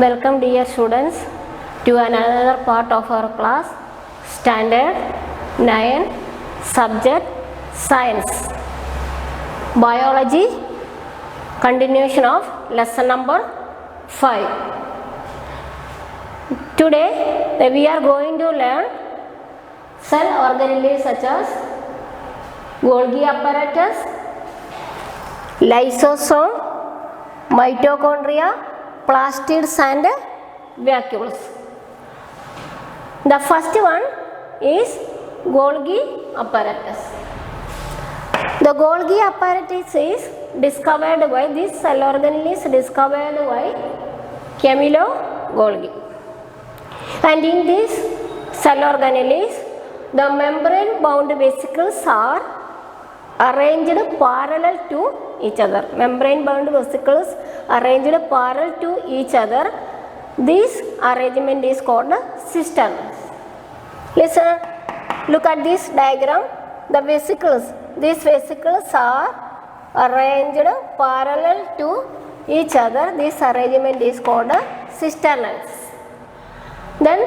Welcome dear students to another part of our class, Standard 9, Subject Science, Biology, continuation of lesson number 5. Today we are going to learn cell organelles such as Golgi apparatus, lysosome, mitochondria, plastids and vacuoles. The first one is Golgi apparatus. The Golgi apparatus is discovered by this cell organelle is discovered by Camillo Golgi. And in this cell organelles, the membrane bound vesicles are arranged parallel to each other. Membrane bound vesicles arranged parallel to each other. This arrangement is called cisterns. Listen, look at this diagram. The vesicles, these vesicles are arranged parallel to each other. This arrangement is called cisterns. Then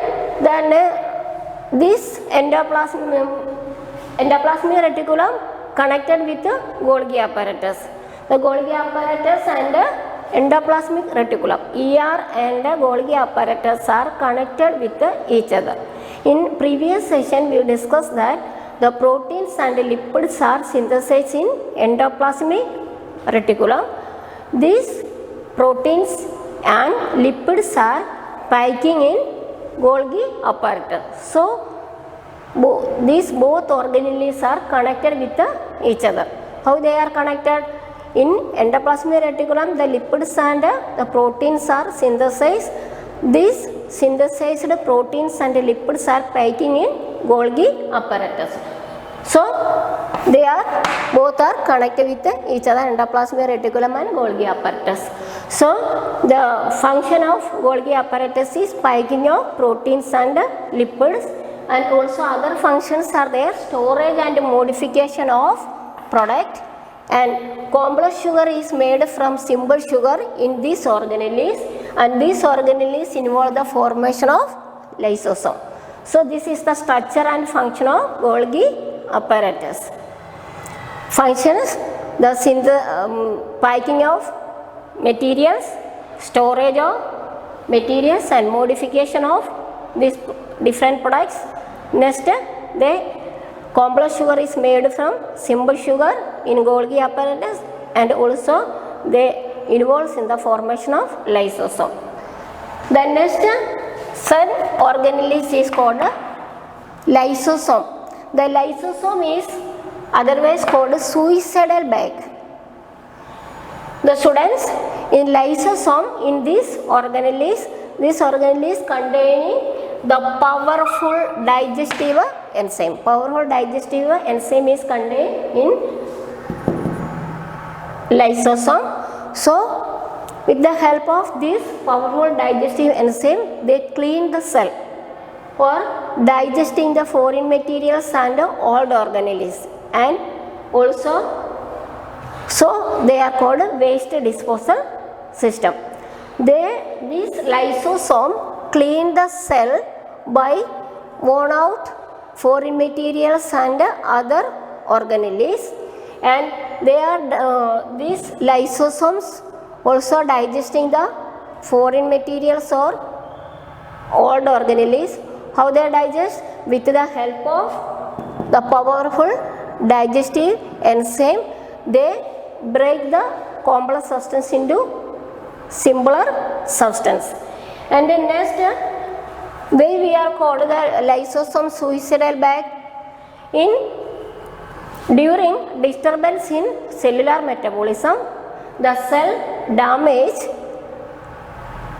this endoplasmic reticulum connected with the Golgi apparatus. The Golgi apparatus and endoplasmic reticulum, ER and Golgi apparatus are connected with each other. In previous session we discussed that the proteins and lipids are synthesized in endoplasmic reticulum. These proteins and lipids are packing in Golgi apparatus. So these both organelles are connected with each other. How they are connected? In endoplasmic reticulum, the lipids and the proteins are synthesized. These synthesized proteins and lipids are packing in Golgi apparatus. So they are both are connected with each other, endoplasmic reticulum and Golgi apparatus. So the function of Golgi apparatus is packing of proteins and lipids, and also other functions are there, storage and modification of product, and complex sugar is made from simple sugar in these organelles, and these organelles involve the formation of lysosome. So this is the structure and function of Golgi apparatus. Functions: the packing of materials, storage of materials and modification of these different products. Next, the complex sugar is made from simple sugar in Golgi apparatus, and also they involves in the formation of lysosome. The next cell organelle is called lysosome. The lysosome is otherwise called suicidal bag. The students, in lysosome, in this organelle is containing the powerful digestive enzyme. Powerful digestive enzyme is contained in lysosome. So with the help of this powerful digestive enzyme, they clean the cell for digesting the foreign materials and old organelles, and also so they are called waste disposal system. This lysosome clean the cell by burn out foreign materials and other organelles, and they are these lysosomes also digesting the foreign materials or old organelles. How they digest? With the help of the powerful digestive enzyme, they break the complex substance into simpler substance. And then next, we are called the lysosome suicidal bag. During disturbance in cellular metabolism, the cell damage,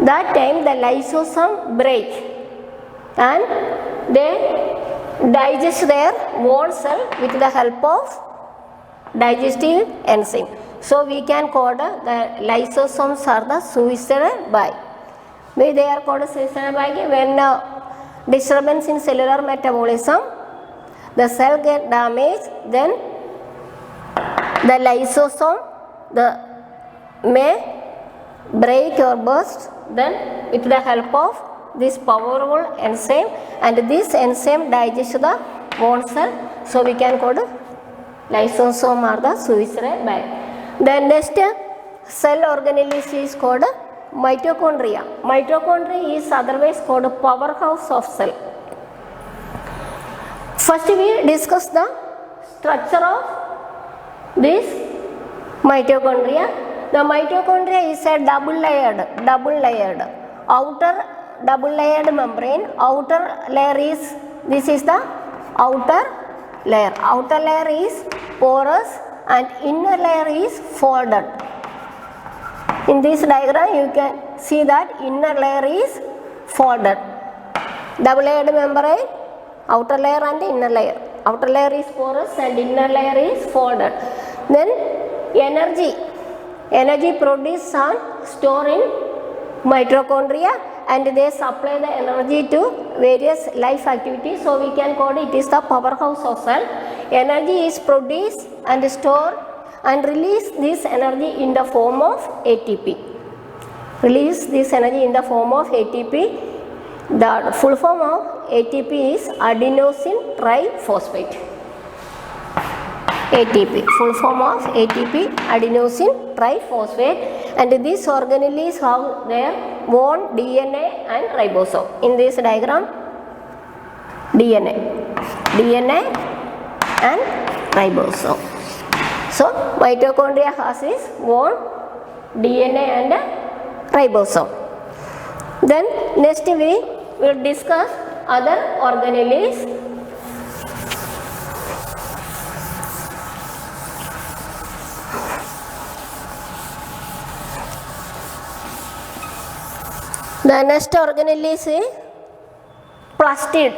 that time the lysosome break and they digest their own cell with the help of digestive enzyme. So we can call the lysosomes are the suicidal bag. Why they are called suicidal bag? When disturbance in cellular metabolism, the cell get damaged, then the lysosome may break or burst then with the help of this powerful enzyme, and this enzyme digests the bone cell, so we can call lysosome or the Swiss bag. The next cell organelle is called mitochondria. Mitochondria is otherwise called powerhouse of cell. First we discuss the structure of this mitochondria. The mitochondria is a double layered outer double layered membrane. Outer layer is, this is the outer layer. Outer layer is porous and inner layer is folded. In this diagram you can see that inner layer is folded. Double layered membrane, outer layer and inner layer. Outer layer is porous and inner layer is folded. Then energy produced and stored in mitochondria, and they supply the energy to various life activities, so we can call it is the powerhouse of cell. Energy is produced and stored and release this energy in the form of ATP. Release this energy in the form of ATP. The full form of ATP is adenosine triphosphate. ATP, full form of ATP, adenosine triphosphate, and these organelles have their own DNA and ribosome. In this diagram, DNA and ribosome. So mitochondria has its own DNA and ribosome. Then next we will discuss other organelles. The next organelle is plastid.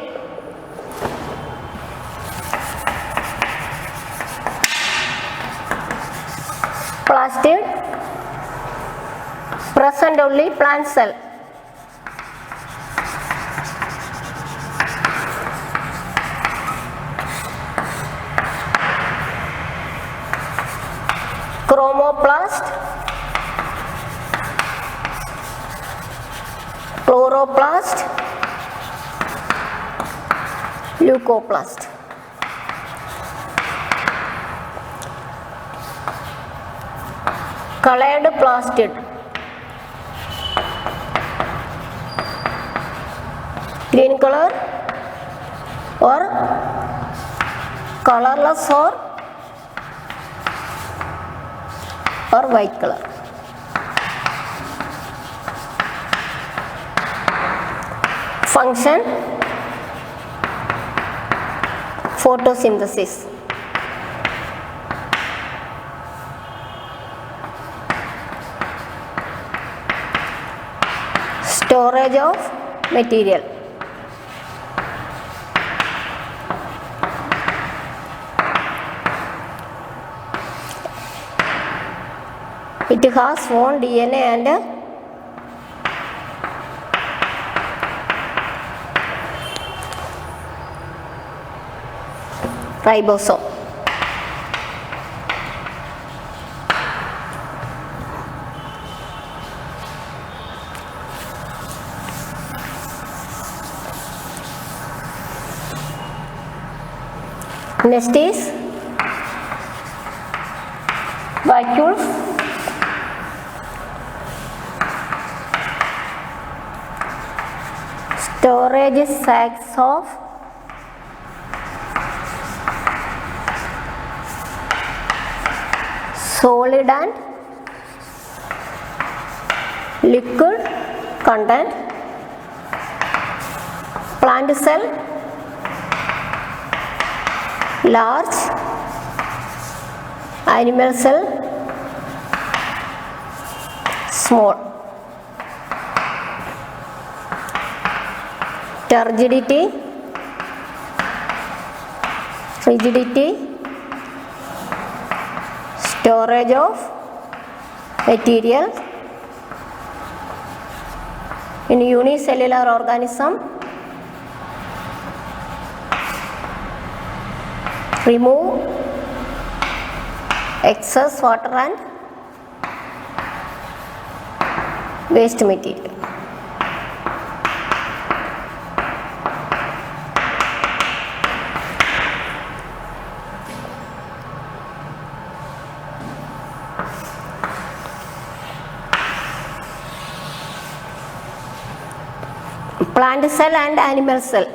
Plastid present only plant cell. Chromoplast, chloroplast, leucoplast. Colored plastid, green color or colorless or white color. Function, photosynthesis. Storage of material. It has own DNA and ribosome. Next is vacuoles. Storage sacs of solid and liquid content. Plant cell, large. Animal cell, small. Turgidity, rigidity, storage of material. In unicellular organism, remove excess water and waste material. plant cell and animal cell.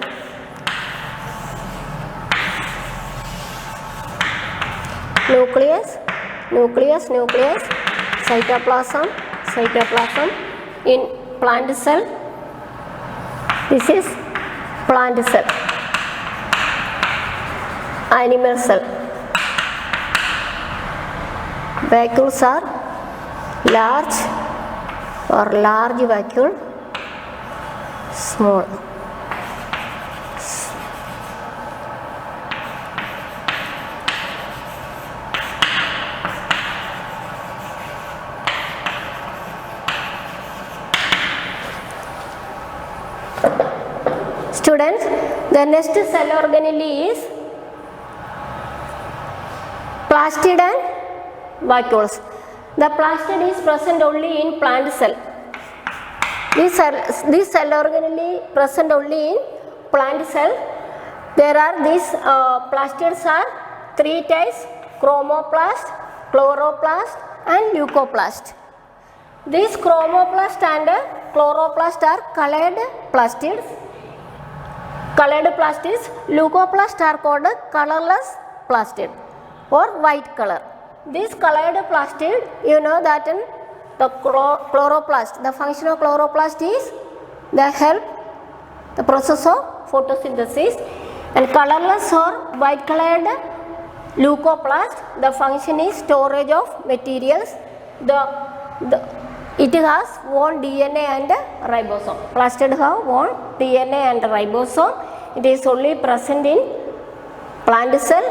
Nucleus, cytoplasm in plant cell. This is plant cell. Animal cell. Vacuoles are large vacuole, small. Students, the next cell organelle is plastid and vacuoles. The plastid is present only in plant cell. This cell organelle present only in plant cell. There are these plastids are three types: chromoplast, chloroplast and leucoplast. These chromoplast and chloroplast are colored plastids. Leucoplast are called colorless plastid or white color. This colored plastid, you know that in the chloroplast, the function of chloroplast is the process of photosynthesis, and colorless or white colored leucoplast, the function is storage of materials. It has one DNA and ribosome. Plastid have one DNA and ribosome. It is only present in plant cell.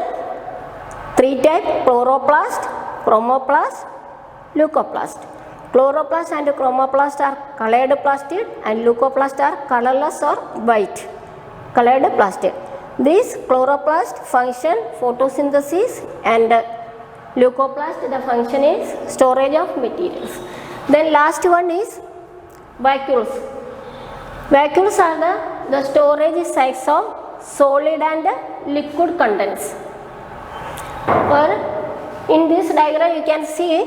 Three types: chloroplast, chromoplast, leucoplast. Chloroplast and chromoplast are colored plastid and leucoplast are colorless or white colored plastid. This chloroplast function photosynthesis and leucoplast, the function is storage of materials. Then last one is vacuoles. Vacuoles are the storage sites of solid and liquid contents. Or in this diagram you can see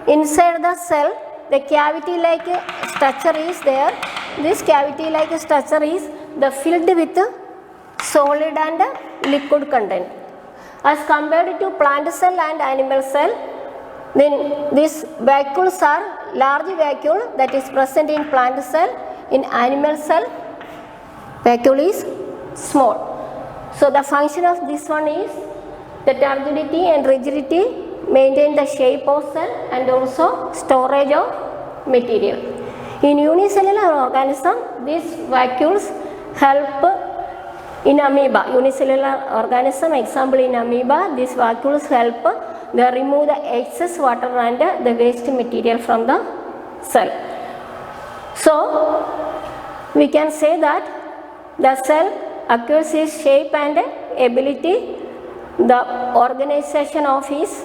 inside the cell the cavity like structure is there. This cavity like structure is filled with solid and liquid content. As compared to plant cell and animal cell, then these vacuoles are large vacuole that is present in plant cell. In animal cell, vacuole is small. So the function of this one is the turgidity and rigidity, maintain the shape of cell and also storage of material. In unicellular organism, these vacuoles help in amoeba. Unicellular organism, example in amoeba, these vacuoles help they remove the excess water and the waste material from the cell. So we can say that the cell acquires its shape and ability, the organization of its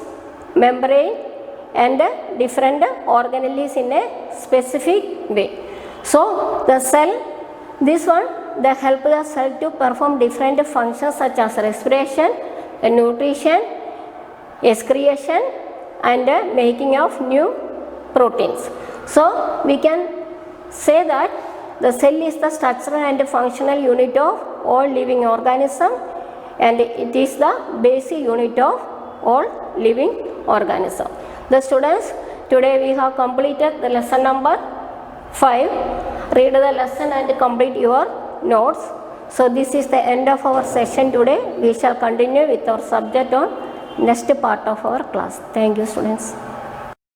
membrane and different organelles in a specific way. So the cell, this one, they help the cell to perform different functions such as respiration, nutrition, excretion and making of new proteins. So we can say that the cell is the structural and functional unit of all living organism, and it is the basic unit of all living organism. The students, today we have completed the lesson number 5. Read the lesson and complete your notes. So this is the end of our session today. We shall continue with our subject on next part of our class. Thank you, students.